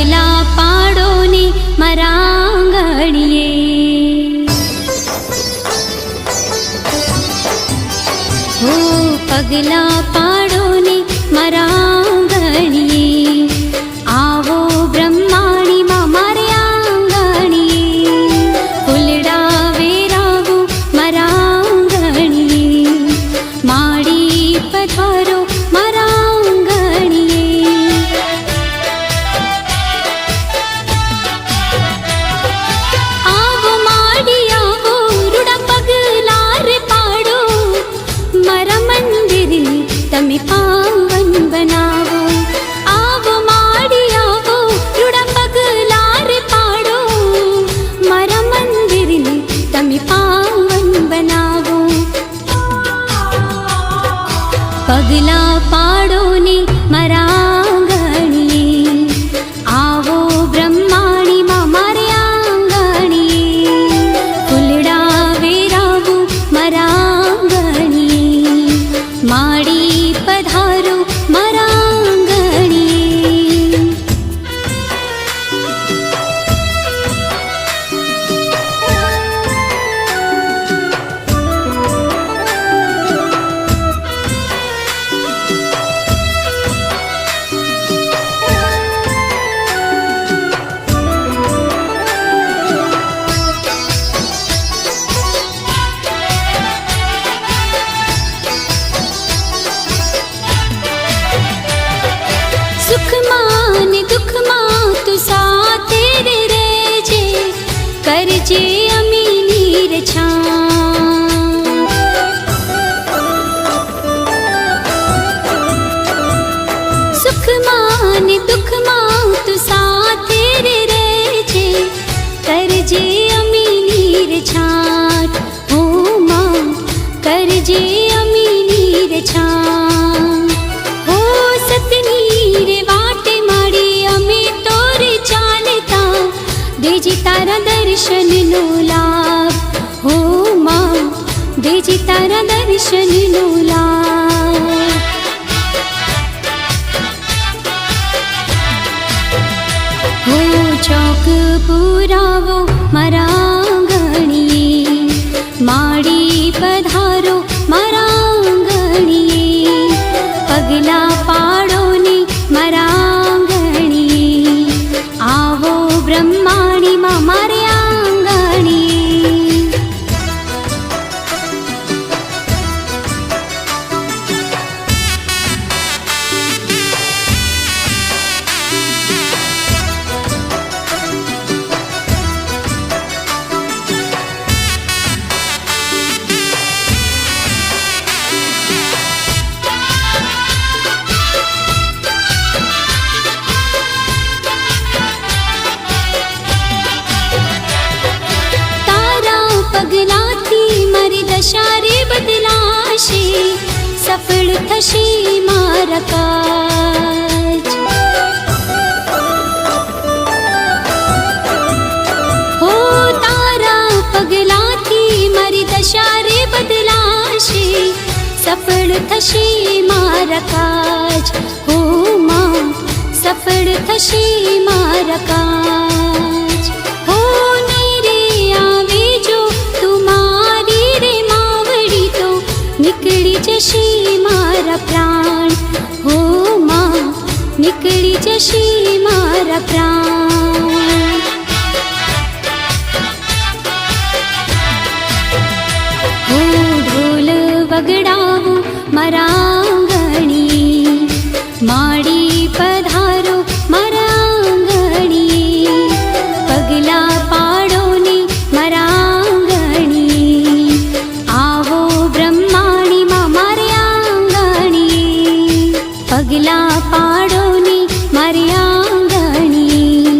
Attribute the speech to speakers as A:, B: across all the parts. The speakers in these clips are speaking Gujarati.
A: પગલા પાડો ને મારા આંગણીએ. હો પગલા પાડો ને મારા આંગણીએ. આવો બ્રહ્માણીમાં મારે આંગણીએ. ફૂલડા વેરાવો મારા આંગણીએ. માડી પધારો મારા આંગણીએ. આવો માડી આવો રૂડા પગલા રે પાડો. મારા મંદિરને તમે પાવન બનાવો. આવો માડી આવો રૂડા પગલા રે પાડો. મારા મંદિરને તમે પાવન બનાવો. પગલા પાડો ને મારા આંગણીએ. આવો બ્રહ્માણીમાં મારે આંગણીએ. ફૂલડા વેરાવો મારા આંગણીએ. માડી પધારો મારા આંગણીએ. સુખમાં ને દુઃખમાં તું સાથે રે રહેજે. કરજે અમીની રછા. સુખમાં ને દુઃખમાં તું સાથે રે રહેજે. કરજે અમીની રછા. હો માં કરજે અમીની રછા. હો સતની રે વાટે માડી અમે તો રે ચાલતા. દેજી તારા દર્શનનો લાભ. હો માં દેજી તારા દર્શનનો લાભ. હો ચોક પુરાવો મારા આંગણીએ. માડી પધારો મારા આંગણીએ. પગલા પાડો ને મારા આંગણીએ. આવો બ્રહ્માણીમાં મારે આંગણીએ. પગલાથી મારી દશા રે બદલાશે. સફળ થશે મારા કાજ. હો તારા પગલાથી મારી દશા રે બદલાશે. સફળ થશે મારા કાજ. હો માં સફળ થશે મારા કાજ. હો નેરે આવે જો તુમારી રે માવડી તો નીકળી જશે મારા પ્રાણ. હો માં નીકળી જશે મારા પ્રાણ. હો ઢોલ વગડાવો મારા આંગણીએ. માડી પધારો મારા આંગણીએ. પગલા પાડો ને મારા આંગણીએ. આવો બ્રહ્માણીમાં મારે આંગણીએ. પગલા પાડો ને મારી આંગણીએ.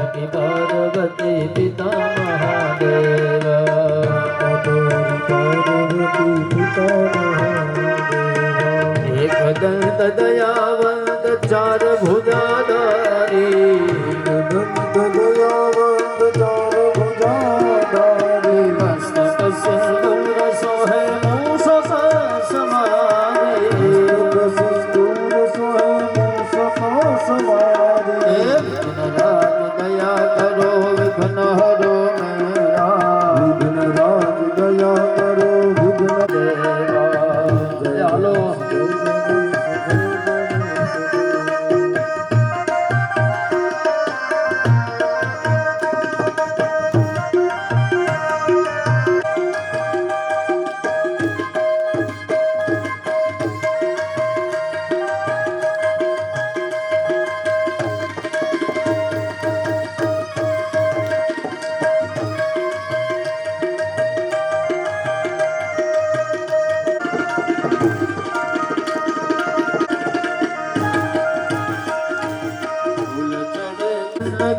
B: જાનકી પાર્વતી પિતા મહાદેવ એક દંત દયાવંત ચાર ભુજાધારી મસ્તક સિંદૂર સોહે મૂષ દયા કરો વિઘ્ન હરો હાલો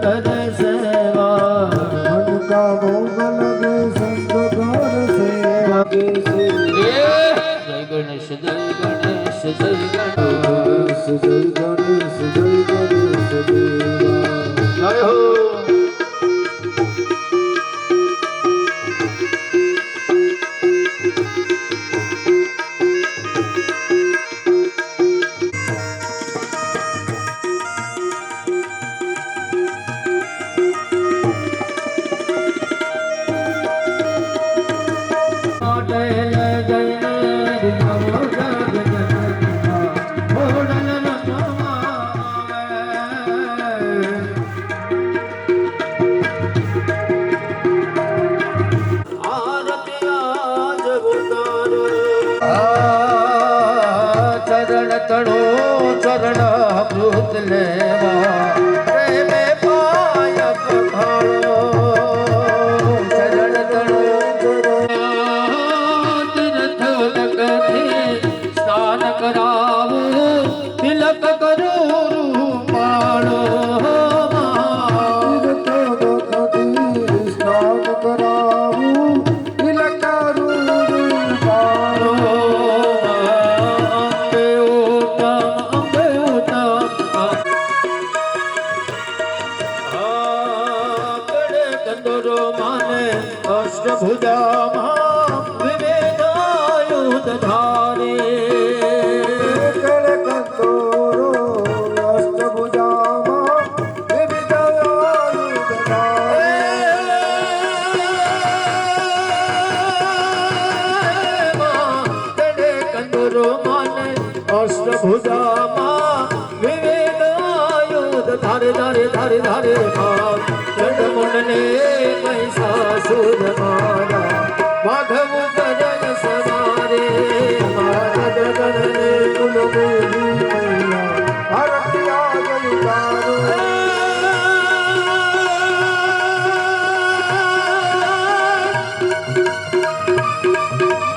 B: કરે સેવા મન કા ભોગ લગે સંત કર સેવા કે જય ગણેશ જય ગણેશ જય ગણેશ જય ગણેશ જય ગણેશ દેવા જય હો ચરણ અમૃત લેવા પ્રેમે પાય પખાળો ચરણ તીર્થ લગથી સ્નાન કરાવું તિલક કરું રૂપાળો સ્નાન કરાવું તિલક કરું રૂપાળો અષ્ટભુજામાં વિવેકાયુધ ધારે અષ્ટભુજામાં વિવેકાયુધ ધારે કંદોરો માને અષ્ટભુજામાં વિવેકાયુધ ધારે ધારે ધારે ધારે ચંદ્રમુંડને મહિષાસુર મારા માધવ કરણ સમારે મારા ગગનને કુલદેવી મૈયા હરપ્યા ગયુકારો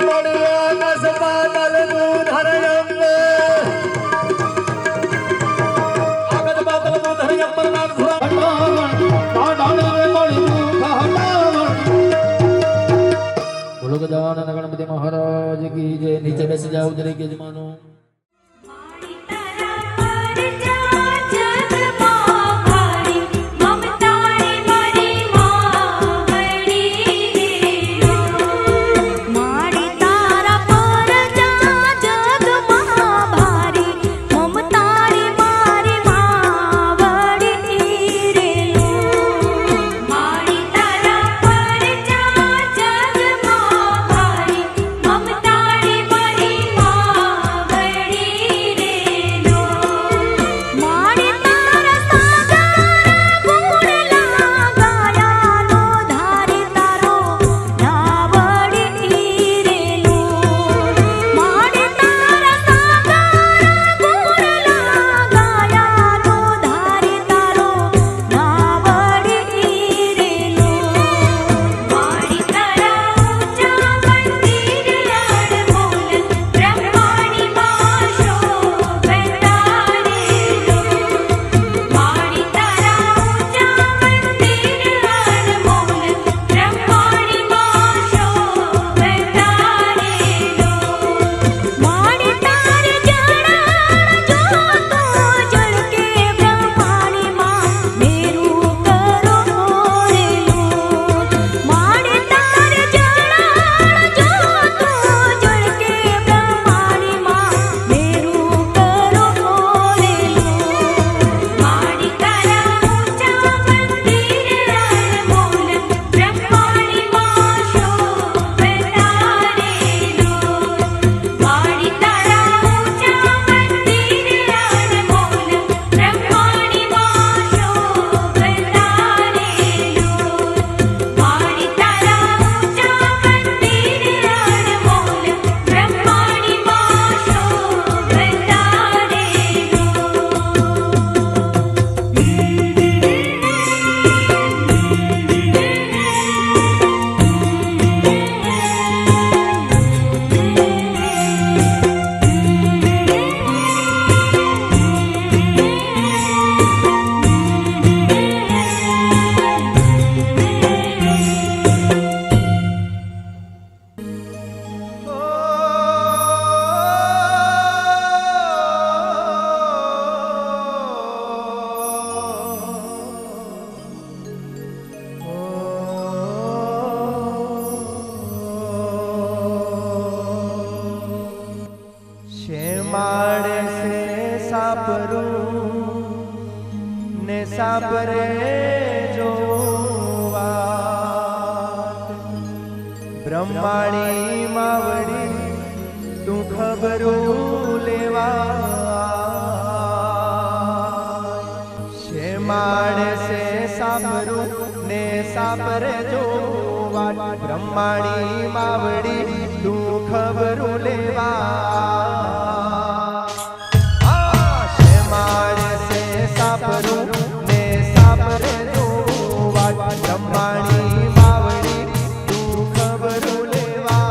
B: મળ્યા કસપાતલ દૂધરયમ આગત બાતલ દૂધરયમ પરનામ બોલો ગજાનન ગણપતિ મહારાજ કી જય નીચે બેસી જાઓ દરેક યજમાનો
A: મમતારી મારી માં
C: ને સાપરે જોવા બ્રહ્માણી માવડી તું ખબરું લેવા શેમાડે સે સાપરું ને સાપરે જોવા બ્રહ્માણી માવડી તું ખબરું લેવા શેમાડે સે સાપરું ને સાપરે જોવા બ્રહ્માણી માવડી તું ખબરું લેવા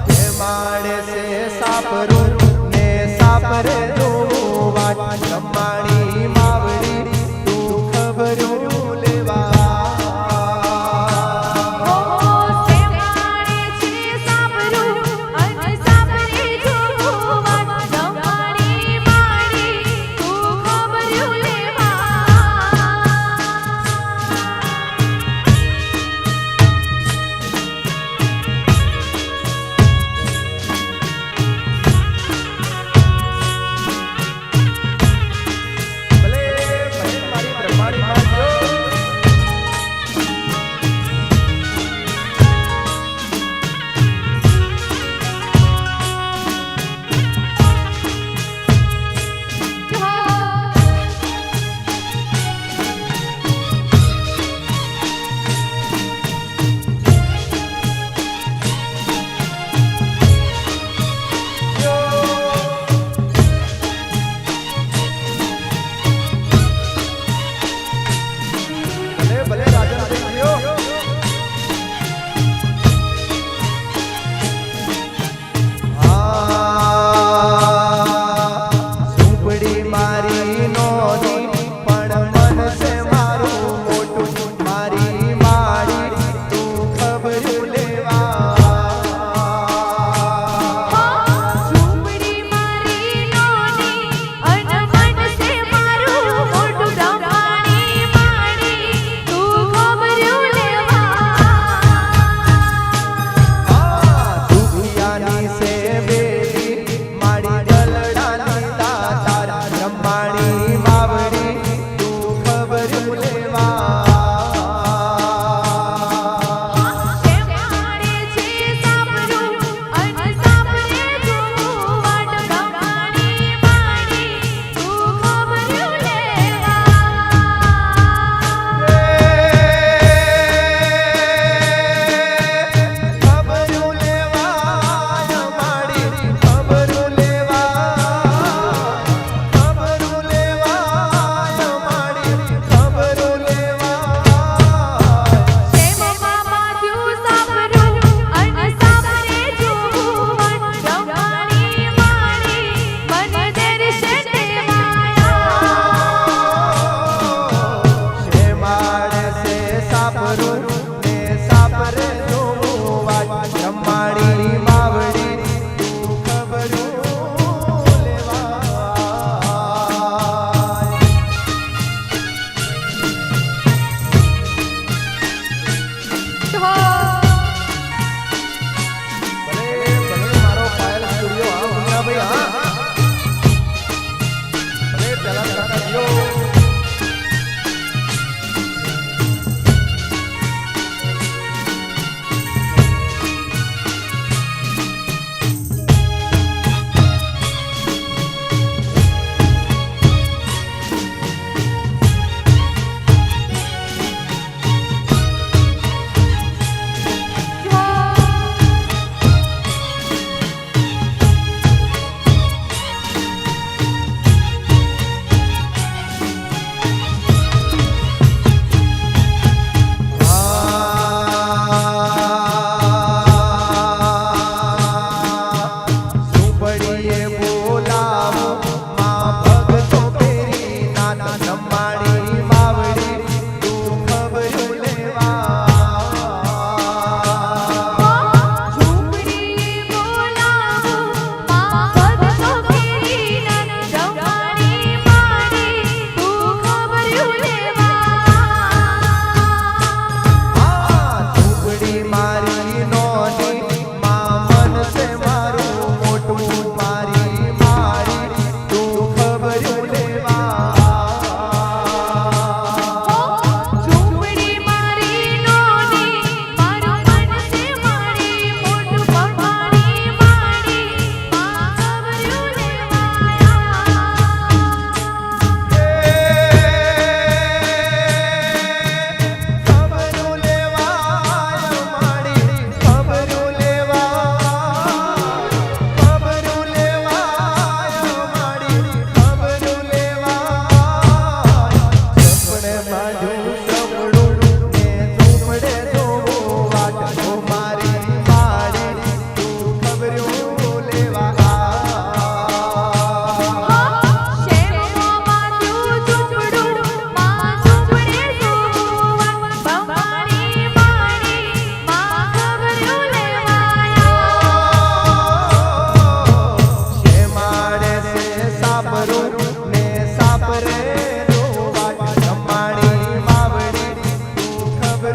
D: શેમાડે સે સાપરું ને સાપરે જોવા બ્રહ્માણી માવડી તું ખબરું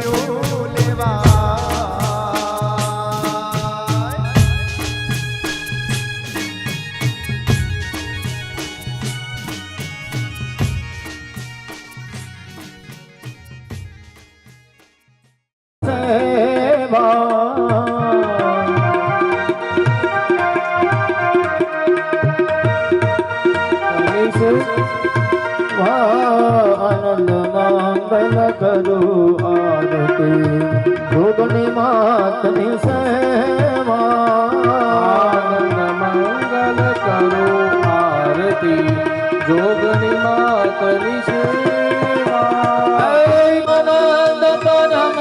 C: ભર્યું લેવા
B: આનંદ મંગલ કરું આરતી જોગની માતની સેવા આનંદ મંગલ કરું આરતી જોગની માતની સેવા આનંદ પરમ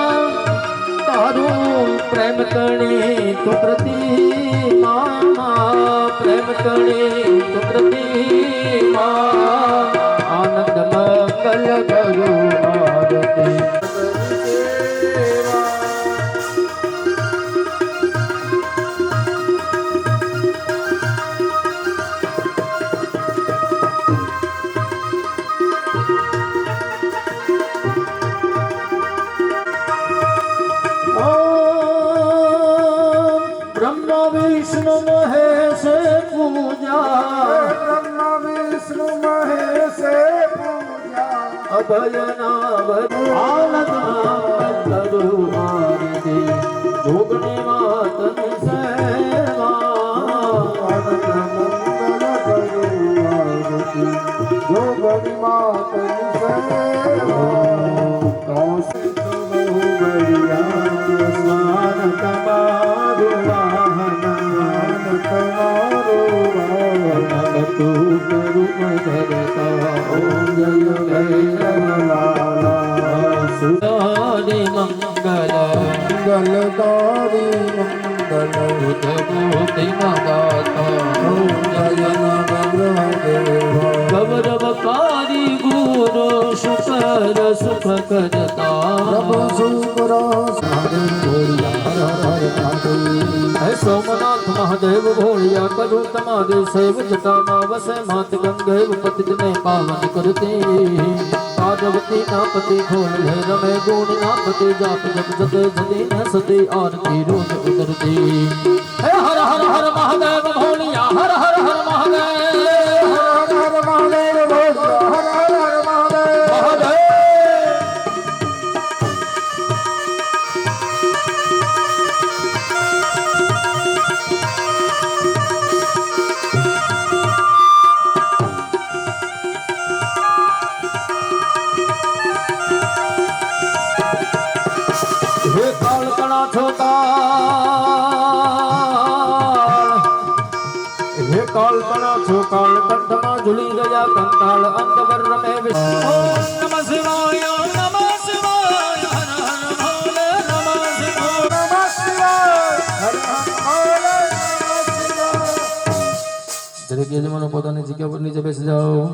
B: તારું પ્રેમ તણી તું પ્રતિમા પ્રેમ તણી તું પ્રતિમા આનંદ મંગલ કરું આરતી ब्रह्मा विष्णु महेश पूजा
C: બ્રહ્મા વિષ્ણુ મહેશ પૂજા
B: અભયના આનંદ કરું આરતી જોગણી માતની સેવા
C: આનંદ મંગલ કરું આરતી જોગણી માતની સેવા કૌશિક બહુ બળિયા
B: સ્નાન તમારું વાહન
C: તમારું
B: તું કરું ધરતા ઓમ જય જય
C: લાલા
B: સુધારી મંગલ
C: મંગલકારી મંગલ
B: ઉદભૂતિ મગાતા
C: જય નવગ્રહદેવા
B: ગૌરવકારી ગુરુ શુકર સુખ કરતા
C: પ્રભુ શુક્ર સાધુ બોલ્યા હર હર મહાદેવ
B: હે સોમનાથ મહાદેવ ભોળિયા કરું તમારે સેવ જટામાં વસે માત ગંગે પતિતને પાવન કરતી પાર્વતી ના પતિ ખોલ હે રમે ગુણ ના પતિ જાપ જપ જતે જતી ન સતી આરતી રોજ ઉતરતી હે હર હર હર મહાદેવ ભોળિયા હર હર હર મહાદેવ
C: હર હર મહાદેવ બોલ્યા હર હર મહાદેવ
B: મહાદેવ હે કાળ કણા છોકાળ હે કાળ કણા છોકાળ કંઠમાં ઝૂલી ગયા કંટાળ અંતવર રમે ઓમ નમઃ શિવાય નમઃ શિવાય હર હર ભોલે નમઃ શિવાય
C: નમઃ શિવાય હર હર ભોલે નમઃ શિવાય
B: દરેક યજમાનો પોતાની જગ્યા પર નીચે બેસી જાઓ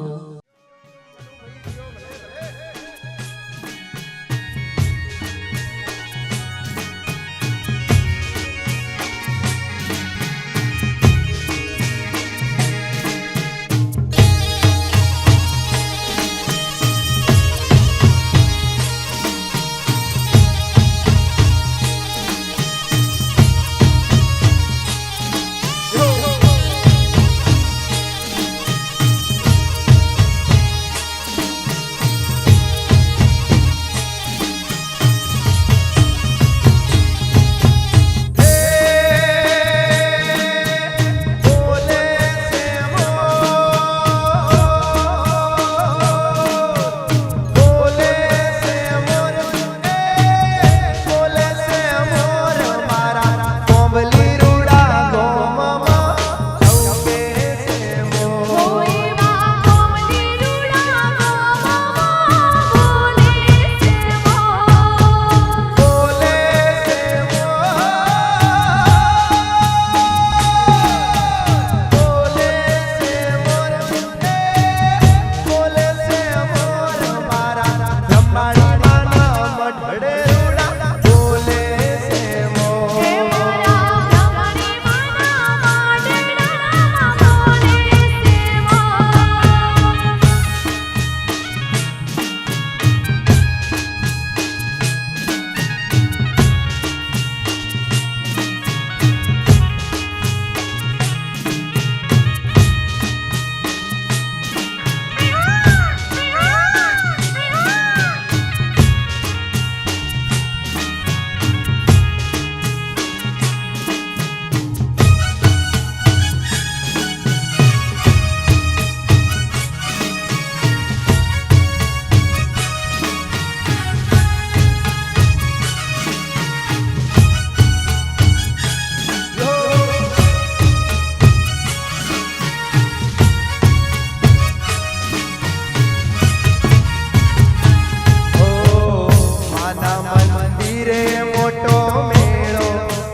E: મંદિરે મોટો મેળો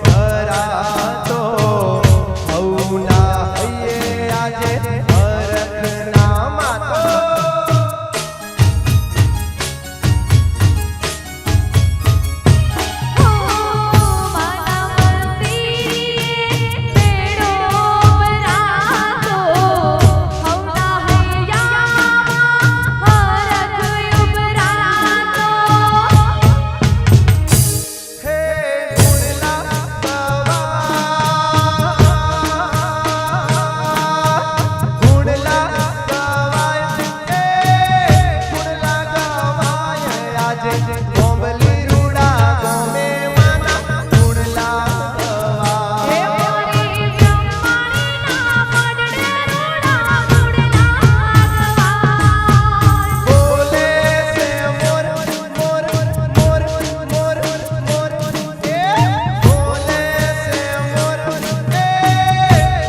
E: ભરાતો હવના હૈયે આજે હરખના માતો
D: માના મંદિરે મેળો ભરાતો હવના હૈયામાં હરખ ઉભરાતો
E: હે ગુણલા ગવાય ગુણલા ગવાય આજે કોમલી રૂડા ગમે માના ગુણલા
D: હે
E: ગવાય
D: મોરી બ્રહ્માણીના પડડે રૂડા ગુડલા ગવાય
E: બોલે છે મોર મોર મોર મોર મોર એ બોલે છે મોર એ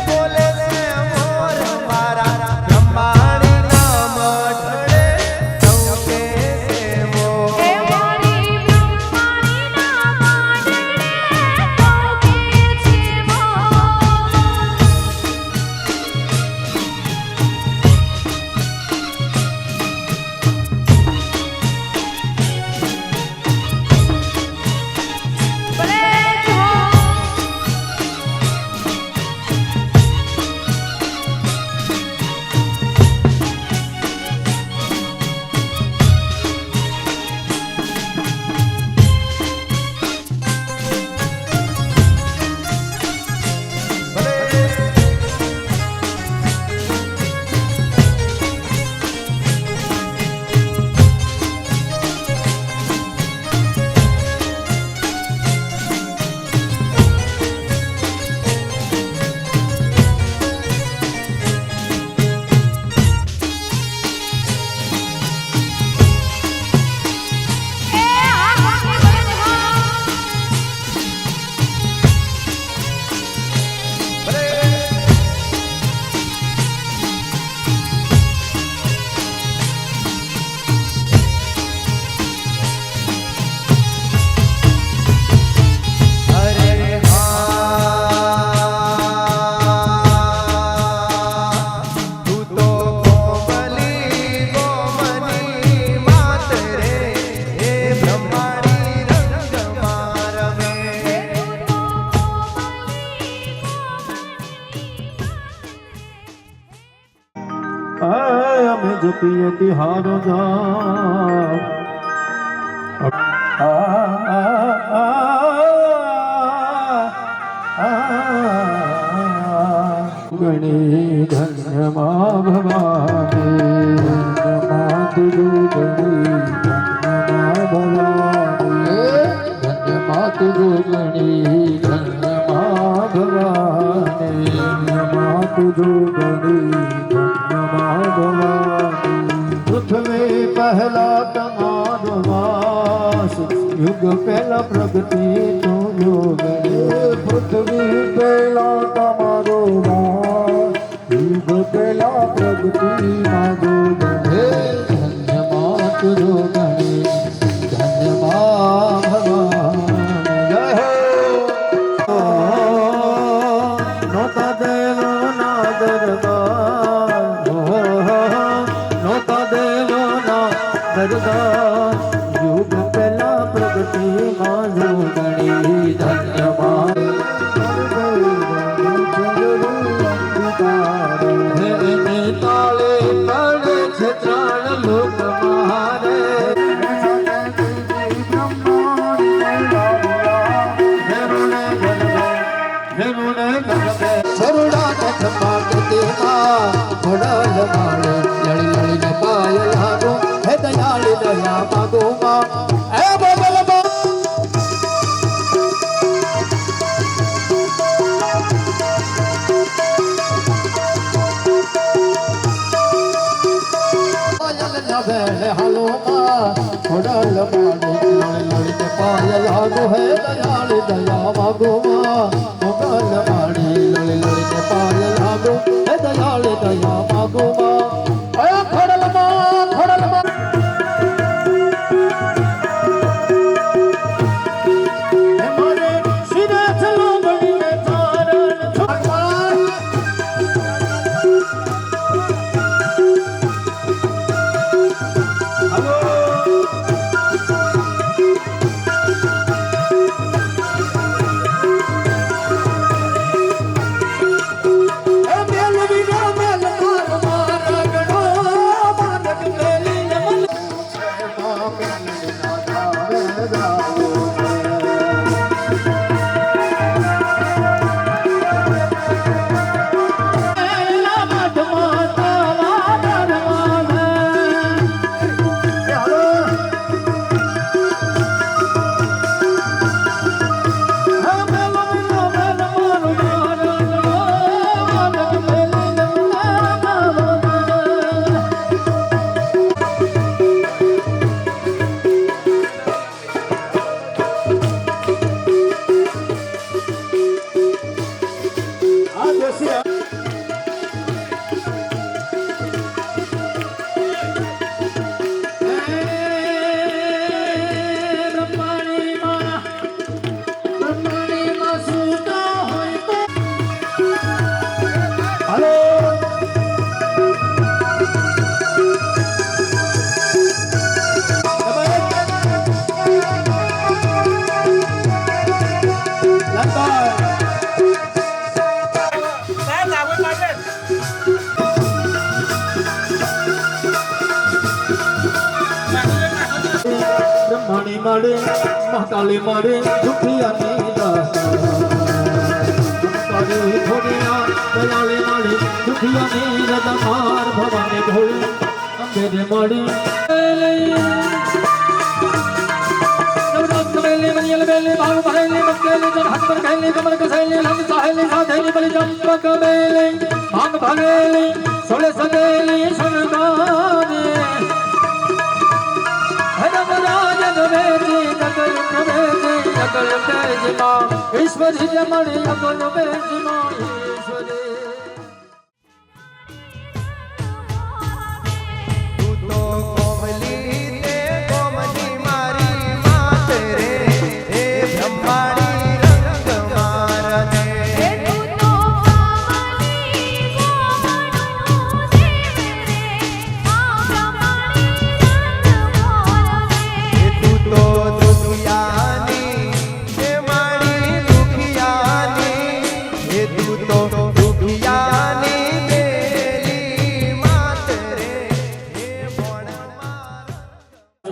E: બોલે છે મોર મારા બ્રહ્માણીના મઢડે ચૌકે છે મોર
D: હે મોરી બ્રહ્માણીના પડડે ચૌકે છે મોર ભલે જો એ આ ભાગે ભલે
E: અરે હા તું તો કોમલી ગોમની માત રે હે બ્રહ્માણી રંગમાં રમે
B: અમે જપીએ તિહારો જામ ગણી ધન્યમાં ભવાની ધન્યમાં તુજુ ગણી ધન્યમાં ભવાની ધન્યમાં તુજુ ગણી ધન્યમાં ભવાની ધન્યમાં તુજુ ગણી ધન્યમાં ભવાની પૃથ્વી પહેલા તમારો વાસ યુગ પહેલા પ્રગતિ તું યોગ પૃથ્વી પહેલા તમારો વાસ યુગ પહેલા પ્રગતિ માગો હે ધન્યમાં તુજો ગણી ધન્યમાં ભગવાન જય હો નોતા દેવો ના દરબાર નોતા દેવો ના દરબાર યુગ પહેલા પ્રગતિ માં જો ગણી ધન્યમાં હે તાળે પડે છે ત્રણ લોક મારે સરુડા કથમા કૃતિમાં ઘોડાલ માળે લડી લડીને પાય લાગો હે દયાળી દયા માગો માં એ બોલ હાલો માં ઘોડાલ માળે લડી લડીને પાય લાગો હે દયાળી દયા માગો માં ઘોડાલ માળે લડી લડીને પાય લાગો હે દયાળી દયા માગો માં ઘોડાલ માં માડે મહાકાળી માડે દુખિયાની મહાકાળી ખોડિયા દયાળી માડે દુખિયાની રતમાર ભવાની ભોળી અંબે રે માડી बेले मनियल बेले भाव भरेले मक्केले जन हाथ पर कहले कमर कसैले हम चाहेले साधेले बलि चंपक बेले भांग भरेले सोले सदेले सुनगाने हरम राजन बेजे नकल बेजे नकल बेजे मां ईश्वर जमणे अकल बेजे मां ईश्वरे
E: તું તો કોમલી તે કોમલી મારી માત રે હે બ્રહ્માણી રંગ મારને
D: હે તું તો કામલી ગોમણું દેવ રે આ બ્રહ્માણી રંગ મોરને
E: હે તું તો દુખિયાની હે મારી દુખિયાની હે તું તો દુખિયાની બેલી માત રે હે ભણ મારા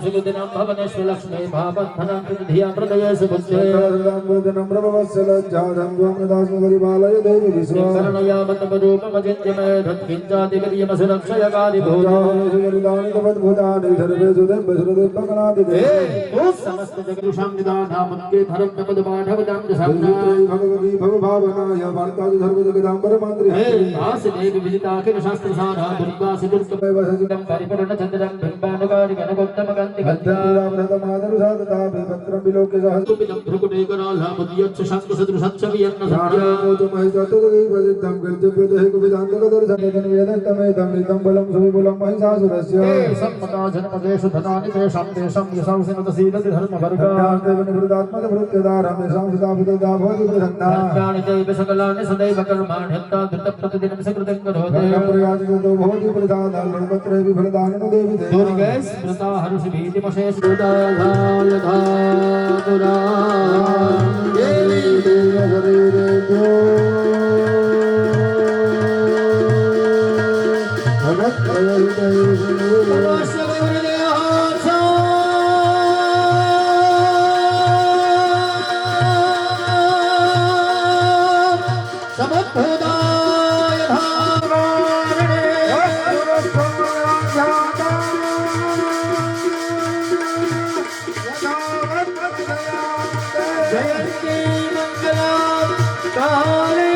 B: सुबुदिनं भवनेश्वर लक्ष्मी भावधनं धिया हृदये सुबुद्धे
C: रामवदनं प्रभवत्सलज्जातं गोमदासमपरिपालय देवी विश्वा
B: करणया मन्दरूपमजिन्त्यमे धत्किञ्चादिवीर्यमसुरक्षयकादिभूता
C: सुगरिदानि तपद्भुतानि सर्वेषु देवसुरदेवकनादि
B: हे ओ समस्त जगदुषां निदानामुक्ते धर्मपदपाठवदं साम्ना
C: भगवती भवभावनाय वार्तादि सर्वजगदाम्बरमात्रे
B: हे वासुदेव विदिताखिल शास्त्रसारा दुर्गासि दुर्गमवसुदं परिपूर्णचन्द्रं बिम्बानुगारि गणगोत्तमगन्ति
C: भद्रामृतमादरु साधता पत्रं विलोक्य सहस्रं
B: गन्धिं भ्रुकुटे करालामुदीयच्च शास्त्रसदृशच्च वियन्नसंज्ञा
C: महिषातुर्गैवजितं कर्तव्यदहि कुविदान्तकदर्शनेदं वेदन्तमेदं नितं बलं सुविपुलं महिषासुरस्य
B: हे सम्मता जन्मदेषु धनानि तेषां तेषां यशंसिनतसीदति धर्मवर्गा
C: देवनिवृतात्मजभृत्यदारं संस्थिताभिदा भवति प्रसन्ना
B: कर्माणि दैव सकलानि सदैव कर्माण्यन्ता धृतप्रतिदिनं सकृतं करोति
C: प्रयाजितो भवति प्रसादं लोकत्रे विफलदाननु देवी
B: दुर्गे स्मृता हर्षभीतिमशेष दुराधालधातुरा देवी
C: शरीरेभ्यो भगत्प्रयहितैषु
B: जयन्ती मंगला काली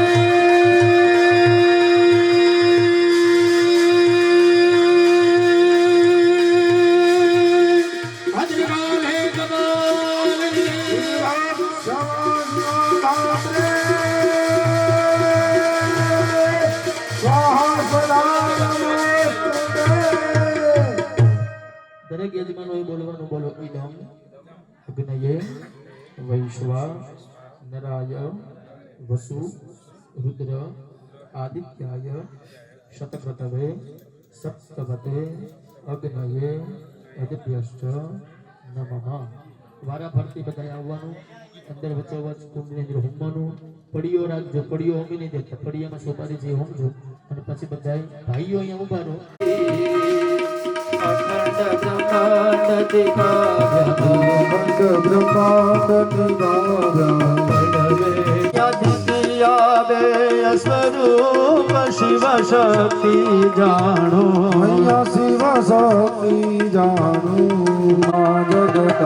B: अजगाले कमालिनी દરેક યજમાનોએ બોલવાનું બોલો ઇદમ અગ્નયે વૈશ્વા નરાય વસુ રુદ્ર આદિત્યાય શતક્રતવે સપ્તવતે અગ્નયે અદભ્યશ્ચ નમઃ વારા ફરતી બધાએ આવવાનું અંદર વચ્ચોવચ કુંડની અંદર હોમવાનું પડીઓ રાખજો પડીઓ હોમી નહીં દેતા પડીયામાં સોપારી જે હોમજો અને પછી બધાએ ભાઈઓ અહીંયા ઉભા રહો અખંડ બ્રહ્માંડ દિવાવ્યા સ્વરૂપ શિવ શક્તિ જાણો
C: મૈયા શિવ શક્તિ જાણું મા જગત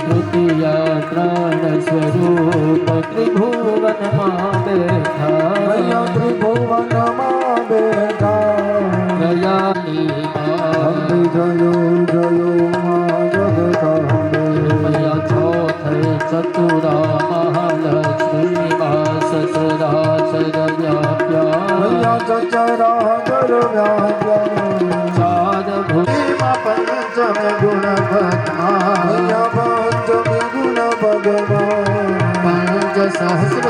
B: તૃતીયા ત્રણ સ્વરૂપ ત્રિભુવનમાં બેઠા
C: મૈયા ત્રિભુવનમાં બેઠા
B: દયાની
C: અંબે જયો જયો મા જગત
B: મૈયા ચોથે ચતુરા મહાલક્ષ્મી વાસ સરાચર વ્યાપ્યા
C: મૈયા ચચરાચર વ્યાપ્યા
B: ચાર ભૂમિમાં પંચમ ગુણ ભગવાન
C: મૈયા પંચમી ગુણ ભગવાન
B: પંચ સહસ્ર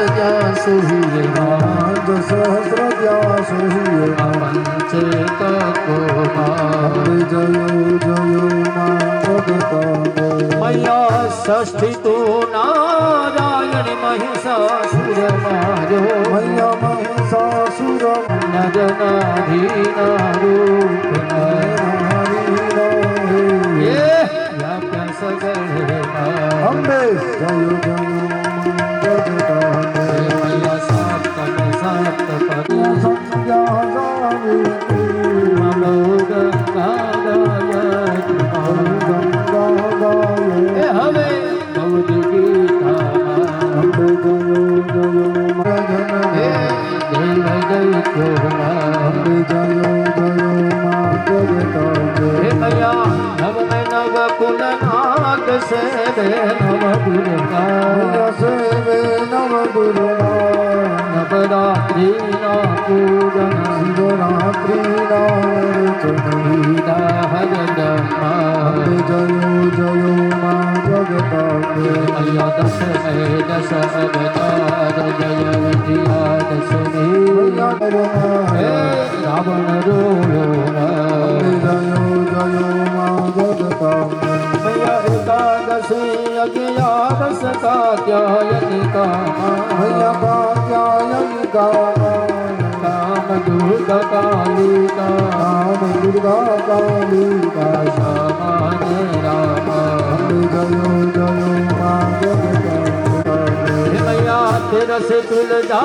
B: સુહિયા
C: પાંચ સહસ્ર વ્યાસો
B: પંચે તકોમાં
C: અંબે જયો જયો મા જગત
B: મયા ષષ્ઠી તો નારાયણ મહિષાસુર માર્યો
C: મૈયા મહિષાસુર
B: નજનાધીના રૂપ
C: હરિ
B: એ વ્યાપ્યા સગળ
C: અંબે જય જય જગદંબે
B: મૈયા સાત પદી
C: સંધ્યા સાવિત્રી
B: મનો ગંગા ગાયત્રી
C: ગંગા ગાયે
B: એ હવે ગૌર ગીતા
C: અંબે જય જય
B: હે દેવ દૈત્યો
C: અંબે જય જય જગદંબે
B: હે મૈયા નવ મેં નવ કુલ નાગ સે બે નવ દુર્ગા
C: સેવે નવ દુર્ગા
B: નવરાત્રી ના પૂજન
C: શિવરાત્રી
B: ગીતા હરદમા
C: અંબે જય જય મા જગદંબે
B: મૈયા દસ મે દસ અવતાર જય વિદ્યા દસમી હે રાવણ રોયો
C: જય જય મા જગદંબે
B: મૈયા એકાદશી અગિયારસ કાત્યાયનિકા
C: હૈયા કાત્યાયનિકા
B: કામ દુર્ગા કાલિકા
C: રામ દુર્ગા કાલિકા
B: સામાને રામ
C: અંબે જય જય મા જગદંબે
B: હે મૈયા તેરસ તુલજા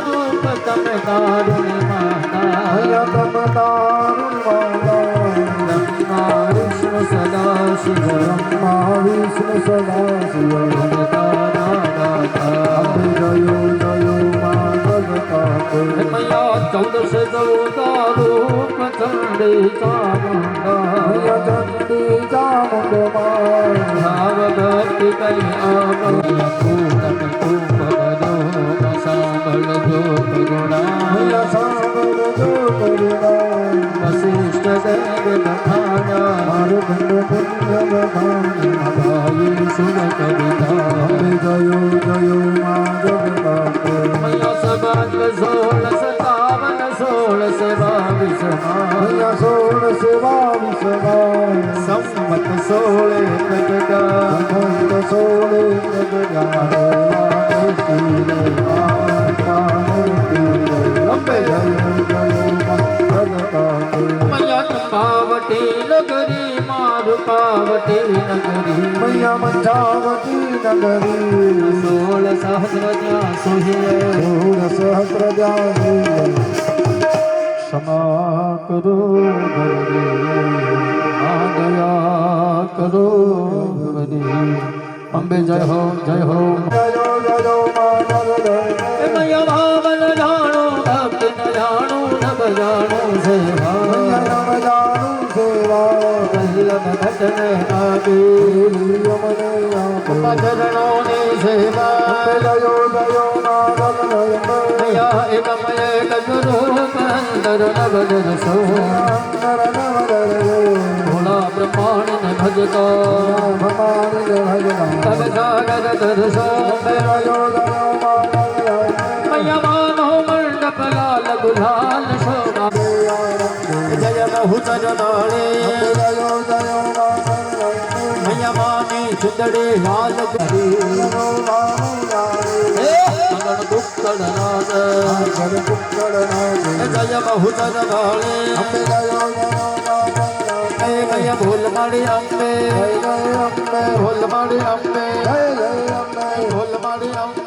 B: રૂપ તમે કારુણ્ય માતા
C: હૈયા તમતારુણ માતા
B: બ્રહ્મા વિષ્ણુ સદા શિવ
C: બ્રહ્મા વિષ્ણુ સદા શિવ
B: જગદાના દાતા
C: અંબે જય જય મા જગદંબે
B: મૈયા ચૌદસ ચૌદા રૂપ ચંડી ચામુંડા
C: હૈયા ચંડી ચામુંડ
B: ભાવ ભક્તિ કરી આપયા પૂતમ કુંભ બદો સાંભળ જો કરુણા
C: હૈયા સાંભળ જો કરુણા
B: વશિષ્ઠ દેવ બખાના
C: મારું ખંડ પુણ્ય બધાની
B: ગાઈ સુર કવિતા
C: અંબે જય જય મા જગદંબે
B: મૈયા સબાત 16 22
C: હૈયા 16 22
B: સંમત 16 પ્રગટા
C: સંત સોળે જગજારે અંબે જય જય મા જગદંબે
B: મૈયા પાવટી નગરી મારું પાવટી નગરી
C: મૈયા મંજાવતી નગરી
B: 16 સહસ્ર ત્યાં સોહિએ
C: સહસ્ર જાની
B: ક્ષમા કરો ભગરી આ દયા કરો ભગરી અંબે જય હો જય હો
C: જય જય મા જગદંબે
B: એ મૈયા ભાવન જાણો ભક્ત ન જાણો નભ જાણો સેવા
C: મૈયા નમ જાણું સેવા
B: વલ્લભ ભટને આપી
C: યમને આપો
B: ચરણોની સેવા
C: જય જય મા જગદંબે
B: મૈયા એકમય કજરૂપ અંતર નવ દર્શો
C: અંતર નવદરે
B: ભોળા બ્રહ્માંડ ને ભજતા
C: ભગવાન જય ભજના
B: તબ સાગર દર્શો
C: જય જય મા જગદંબે
B: મૈયા માનો મંડપ લાલ ગુલાલ શોભા જય બહુચર નાળે
C: જય જય મા જગદંબે
B: મૈયા માની સુંદરી લાલ કરી મગન દુક્કડ નાદ જય બહુચર નાળે મૈયા ભૂલ માડી અંબે ભૂલ માડી અંબે ભૂલ માડી અંબે